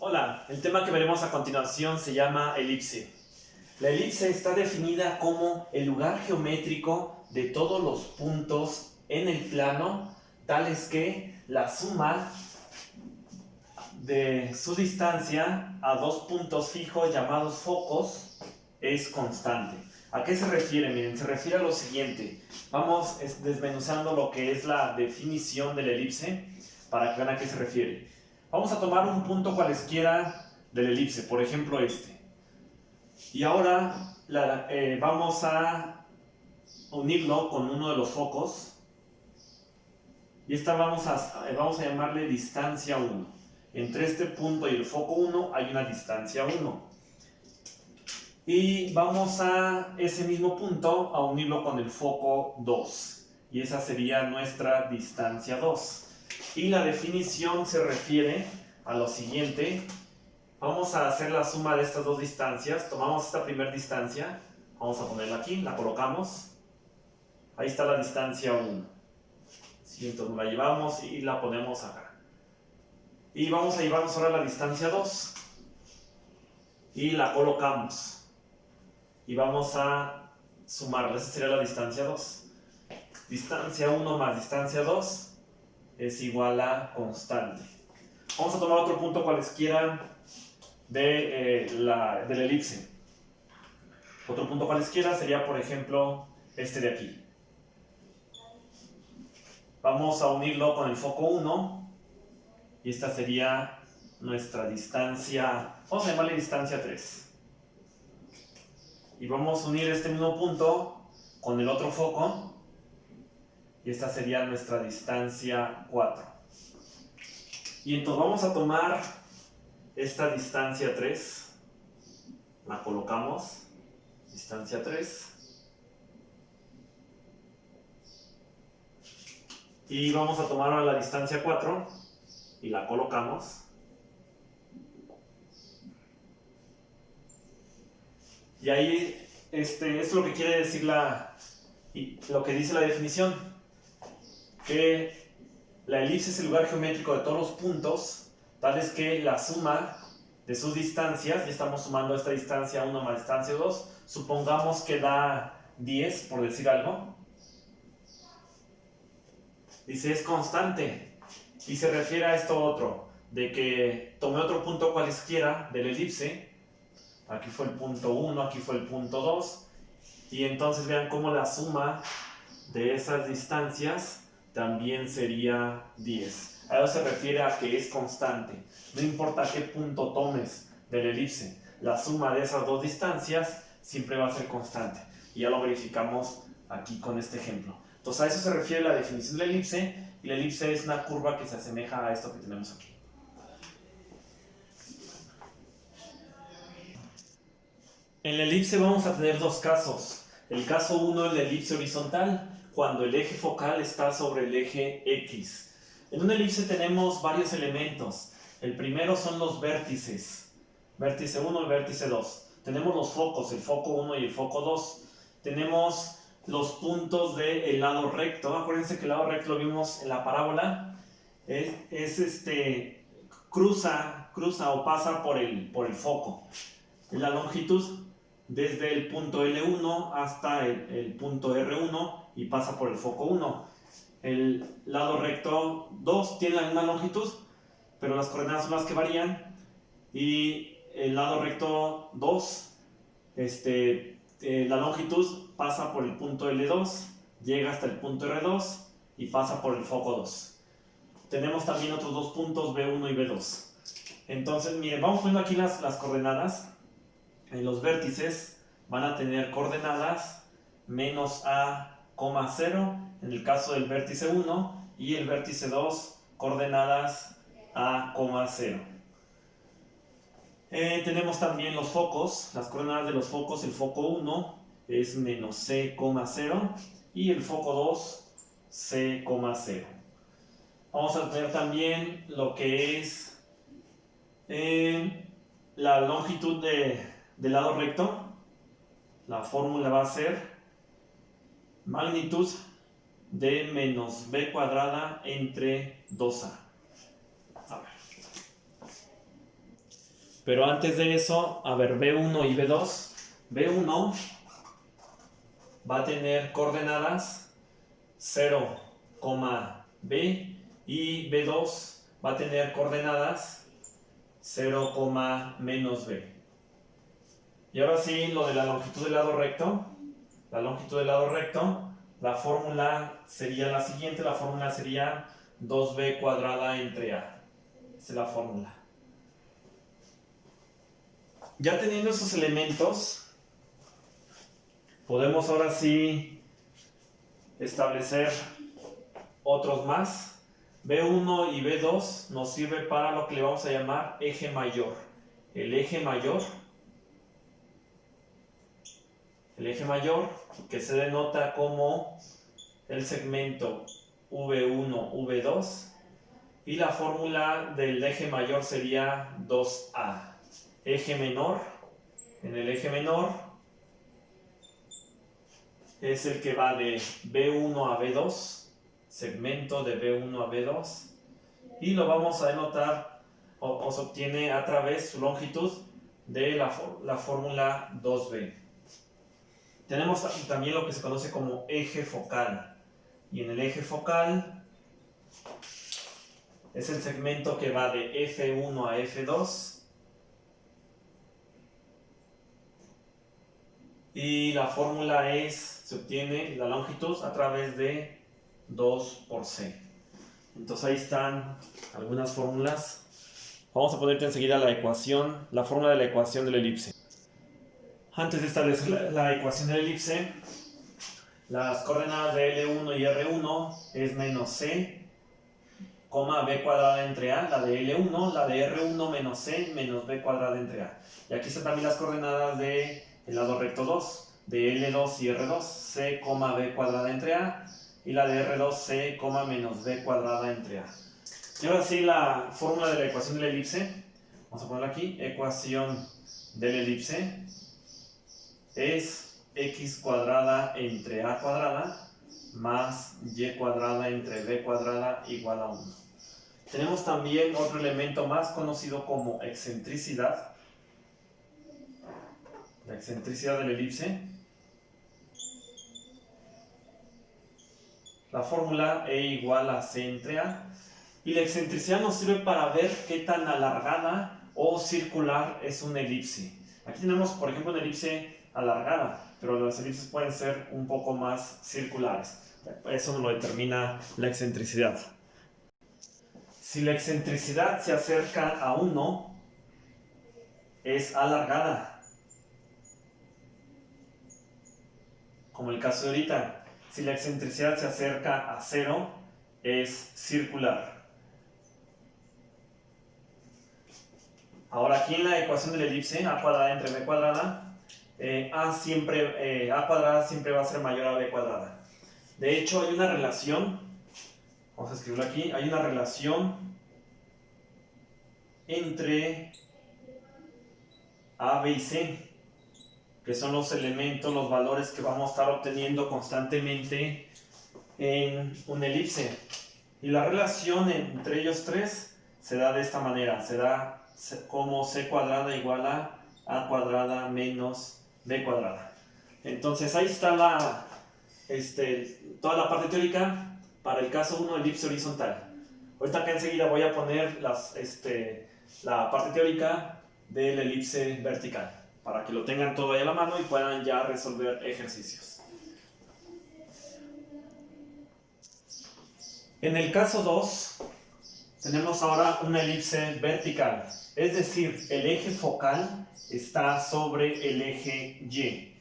Hola, el tema que veremos a continuación se llama elipse. La elipse está definida como el lugar geométrico de todos los puntos en el plano, tales que la suma de su distancia a dos puntos fijos llamados focos es constante. ¿A qué se refiere? Miren, se refiere a lo siguiente. Vamos desmenuzando lo que es la definición de la elipse para que vean a qué se refiere. Vamos a tomar un punto cualesquiera de la elipse, por ejemplo este. Y ahora vamos a unirlo con uno de los focos. Y esta vamos a llamarle distancia 1. Entre este punto y el foco 1 hay una distancia 1. Y vamos a ese mismo punto a unirlo con el foco 2. Y esa sería nuestra distancia 2. Y la definición se refiere a lo siguiente. Vamos a hacer la suma de estas dos distancias. Tomamos esta primera distancia. Vamos a ponerla aquí, la colocamos. Ahí está la distancia 1. ¿Sí? Entonces la llevamos y la ponemos acá. Y vamos a llevarnos ahora la distancia 2. Y la colocamos. Y vamos a sumarla. Esa sería la distancia 2. Distancia 1 más distancia 2 es igual a constante. Vamos a tomar otro punto cualesquiera de la elipse. Otro punto cualesquiera sería, por ejemplo, este de aquí. Vamos a unirlo con el foco 1 y esta sería nuestra distancia, vamos a llamarle distancia 3. Y vamos a unir este mismo punto con el otro foco y esta sería nuestra distancia 4. Y entonces vamos a tomar esta distancia 3, la colocamos, distancia 3, y vamos a tomar ahora la distancia 4 y la colocamos, y ahí esto es lo que quiere decir lo que dice la definición, que la elipse es el lugar geométrico de todos los puntos, tales que la suma de sus distancias, ya estamos sumando esta distancia 1 más distancia 2, supongamos que da 10, por decir algo. Dice, es constante, y se refiere a esto otro, de que tomé otro punto cualesquiera de la elipse, aquí fue el punto 1, aquí fue el punto 2, y entonces vean cómo la suma de esas distancias también sería 10. A eso se refiere a que es constante. No importa qué punto tomes de la elipse, la suma de esas dos distancias siempre va a ser constante. Y ya lo verificamos aquí con este ejemplo. Entonces a eso se refiere la definición de la elipse, y la elipse es una curva que se asemeja a esto que tenemos aquí. En la elipse vamos a tener dos casos. El caso 1 es la elipse horizontal, cuando el eje focal está sobre el eje X. En una elipse tenemos varios elementos. El primero son los vértices. Vértice 1 y vértice 2. Tenemos los focos, el foco 1 y el foco 2. Tenemos los puntos del lado recto. Acuérdense que el lado recto lo vimos en la parábola. Cruza o pasa por el foco. La longitud desde el punto L1 hasta el punto R1 y pasa por el foco 1. El lado recto 2 tiene la misma longitud, pero las coordenadas son las que varían. Y el lado recto 2, la longitud pasa por el punto L2, llega hasta el punto R2 y pasa por el foco 2. Tenemos también otros dos puntos B1 y B2. Entonces, miren, vamos poniendo aquí las coordenadas. En los vértices van a tener coordenadas menos a, 0 en el caso del vértice 1 y el vértice 2 coordenadas a, 0. Tenemos también los focos, las coordenadas de los focos. El foco 1 es menos c, 0 y el foco 2 c, 0. Vamos a tener también lo que es la longitud del lado recto. La fórmula va a ser magnitud de menos b cuadrada entre 2a. A ver. Pero antes de eso, a ver, B1 y B2. B1 va a tener coordenadas 0, B, y B2 va a tener coordenadas 0, menos B. Y ahora sí, lo de la longitud del lado recto. La longitud del lado recto, la fórmula sería la siguiente. La fórmula sería 2b cuadrada entre a. Esa es la fórmula. Ya teniendo esos elementos, podemos ahora sí establecer otros más. B1 y B2 nos sirve para lo que le vamos a llamar eje mayor. El eje mayor que se denota como el segmento V1, V2, y la fórmula del eje mayor sería 2A. Eje menor, en el eje menor es el que va de B1 a B2, segmento de B1 a B2, y lo vamos a denotar o se obtiene a través su longitud de la fórmula 2B. Tenemos también lo que se conoce como eje focal, y en el eje focal es el segmento que va de F1 a F2, y la fórmula se obtiene la longitud a través de 2 por C. Entonces ahí están algunas fórmulas. Vamos a ponerte enseguida la fórmula de la ecuación de la elipse. Antes de establecer la ecuación de la elipse, las coordenadas de L1 y R1 es menos C, B cuadrada entre A, la de L1, la de R1 menos C menos B cuadrada entre A. Y aquí están también las coordenadas del lado recto 2, de L2 y R2, C, B cuadrada entre A, y la de R2, C, menos B cuadrada entre A. Y ahora sí, la fórmula de la ecuación de la elipse, vamos a ponerla aquí, ecuación de la elipse es x cuadrada entre a cuadrada más y cuadrada entre b cuadrada igual a 1. Tenemos también otro elemento más conocido como excentricidad. La excentricidad de la elipse. La fórmula E igual a C entre A. Y la excentricidad nos sirve para ver qué tan alargada o circular es una elipse. Aquí tenemos, por ejemplo, una elipse alargada, pero las elipses pueden ser un poco más circulares. Eso nos lo determina la excentricidad. Si la excentricidad se acerca a 1, es alargada. Como el caso de ahorita. Si la excentricidad se acerca a 0, es circular. Ahora aquí en la ecuación de la elipse, a cuadrada entre b cuadrada, a cuadrada siempre va a ser mayor a b cuadrada. De hecho, hay una relación, vamos a escribirlo aquí, hay una relación entre a, b y c, que son los elementos, los valores que vamos a estar obteniendo constantemente en una elipse. Y la relación entre ellos tres se da de esta manera, se da como c cuadrada igual a cuadrada menos b cuadrada. Entonces ahí está toda la parte teórica para el caso 1 elipse horizontal. Ahorita acá enseguida voy a poner la parte teórica de la elipse vertical, para que lo tengan todo ahí a la mano y puedan ya resolver ejercicios. En el caso 2, tenemos ahora una elipse vertical, es decir, el eje focal está sobre el eje Y.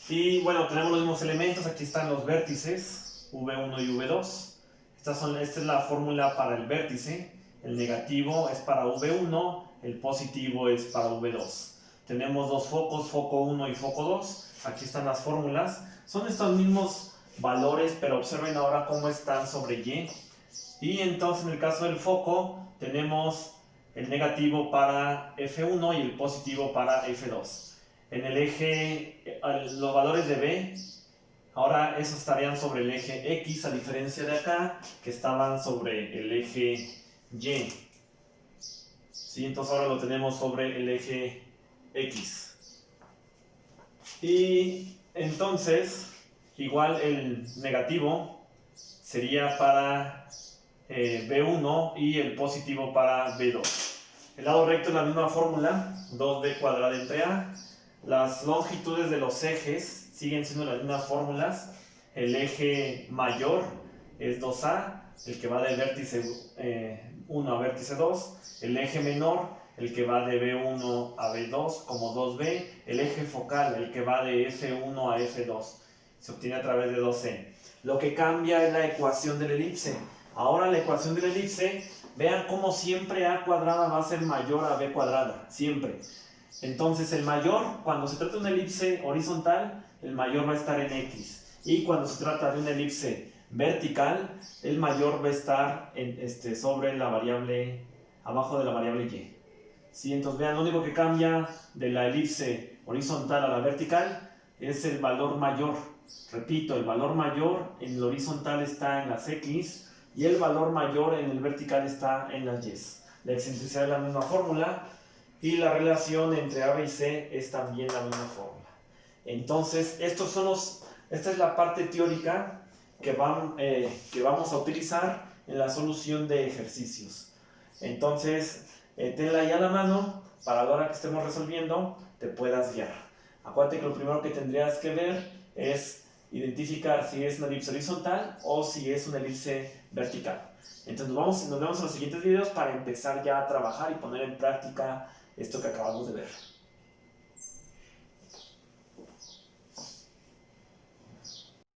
Y bueno, tenemos los mismos elementos, aquí están los vértices, V1 y V2. Esta es la fórmula para el vértice, el negativo es para V1, el positivo es para V2. Tenemos dos focos, foco 1 y foco 2, aquí están las fórmulas. Son estos mismos valores, pero observen ahora cómo están sobre Y. Y entonces en el caso del foco tenemos el negativo para F1 y el positivo para F2. En el eje, los valores de B, ahora esos estarían sobre el eje X, a diferencia de acá, que estaban sobre el eje Y. ¿sí? Entonces ahora lo tenemos sobre el eje X. Y entonces, igual el negativo sería para B1 y el positivo para B2. El lado recto es la misma fórmula, 2B cuadrado entre A. Las longitudes de los ejes siguen siendo las mismas fórmulas. El eje mayor es 2A, el que va de vértice 1 a vértice 2. El eje menor, el que va de B1 a B2 como 2B. El eje focal, el que va de F1 a F2. Se obtiene a través de 2C. Lo que cambia es la ecuación de la elipse. Ahora la ecuación de la elipse, vean cómo siempre A cuadrada va a ser mayor a B cuadrada, siempre. Entonces el mayor, cuando se trata de una elipse horizontal, el mayor va a estar en X. Y cuando se trata de una elipse vertical, el mayor va a estar sobre la variable, abajo de la variable Y. ¿Sí? Entonces vean, lo único que cambia de la elipse horizontal a la vertical es el valor mayor. Repito, el valor mayor en el horizontal está en las X y el valor mayor en el vertical está en las Y. La excentricidad es la misma fórmula y la relación entre A, B y C es también la misma fórmula. Entonces, esta es la parte teórica que vamos a utilizar en la solución de ejercicios. Entonces, tenla ahí a la mano para la hora que estemos resolviendo te puedas guiar. Acuérdate que lo primero que tendrías que ver es identificar si es una elipse horizontal o si es una elipse vertical. Entonces nos vemos en los siguientes videos para empezar ya a trabajar y poner en práctica esto que acabamos de ver.